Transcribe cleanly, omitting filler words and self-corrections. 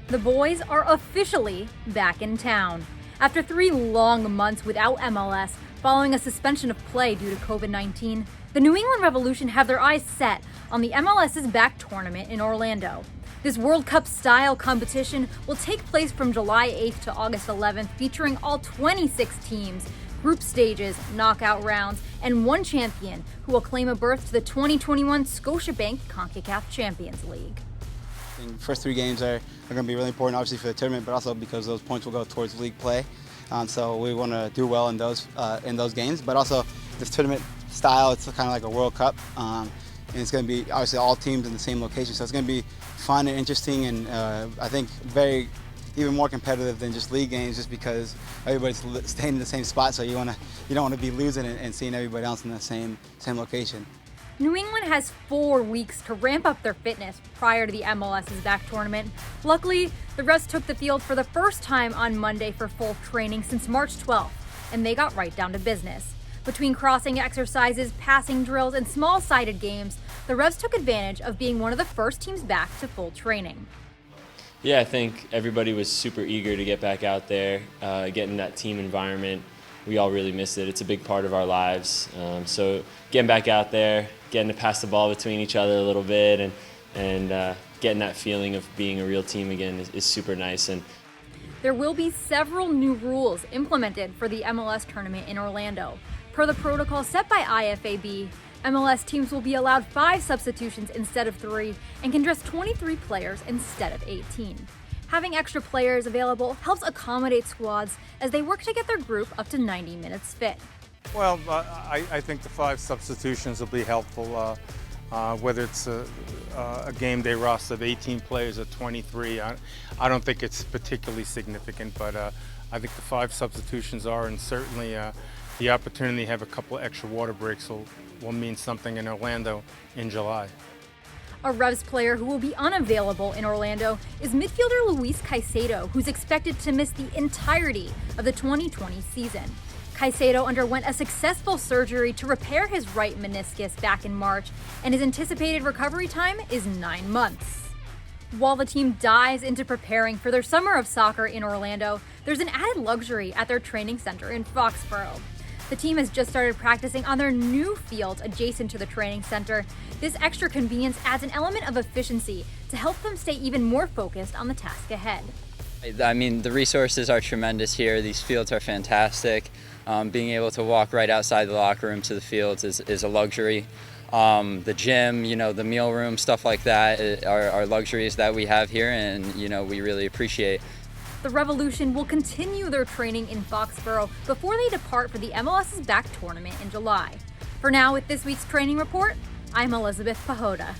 The boys are officially back in town. After 3 long months without MLS, following a suspension of play due to COVID-19, the New England Revolution have their eyes set on the MLS's back tournament in Orlando. This World Cup-style competition will take place from July 8th to August 11th, featuring all 26 teams, group stages, knockout rounds, and one champion who will claim a berth to the 2021 Scotiabank CONCACAF Champions League. The first 3 games are going to be really important, obviously, for the tournament, but also because those points will go towards league play. So we want to do well in those games, but also this tournament style, it's kind of like a World Cup, and it's going to be obviously all teams in the same location, so it's going to be fun and interesting, and I think even more competitive than just league games, just because everybody's staying in the same spot, so you don't want to be losing and seeing everybody else in the same location. New England has 4 weeks to ramp up their fitness prior to the MLS's back tournament. Luckily, the Revs took the field for the first time on Monday for full training since March 12th, and they got right down to business. Between crossing exercises, passing drills, and small-sided games, the Revs took advantage of being one of the first teams back to full training. Yeah, I think everybody was super eager to get back out there, get in that team environment. We all really miss it. It's a big part of our lives. So getting back out there, getting to pass the ball between each other a little bit, and getting that feeling of being a real team again is super nice. And there will be several new rules implemented for the MLS tournament in Orlando. Per the protocol set by IFAB, MLS teams will be allowed 5 substitutions instead of 3 and can dress 23 players instead of 18. Having extra players available helps accommodate squads as they work to get their group up to 90 minutes fit. Well, I think the 5 substitutions will be helpful, whether it's a game day roster of 18 players or 23. I don't think it's particularly significant, but I think the 5 substitutions are, and certainly the opportunity to have a couple of extra water breaks will mean something in Orlando in July. A Revs player who will be unavailable in Orlando is midfielder Luis Caicedo, who's expected to miss the entirety of the 2020 season. Caicedo underwent a successful surgery to repair his right meniscus back in March, and his anticipated recovery time is 9 months. While the team dives into preparing for their summer of soccer in Orlando, there's an added luxury at their training center in Foxborough. The team has just started practicing on their new field adjacent to the training center. This extra convenience adds an element of efficiency to help them stay even more focused on the task ahead. I mean, the resources are tremendous here. These fields are fantastic. Being able to walk right outside the locker room to the fields is a luxury. The gym, the meal room, stuff like that are luxuries that we have here, and we really appreciate. The Revolution will continue their training in Foxborough before they depart for the MLS's back tournament in July. For now, with this week's training report, I'm Elizabeth Pehota.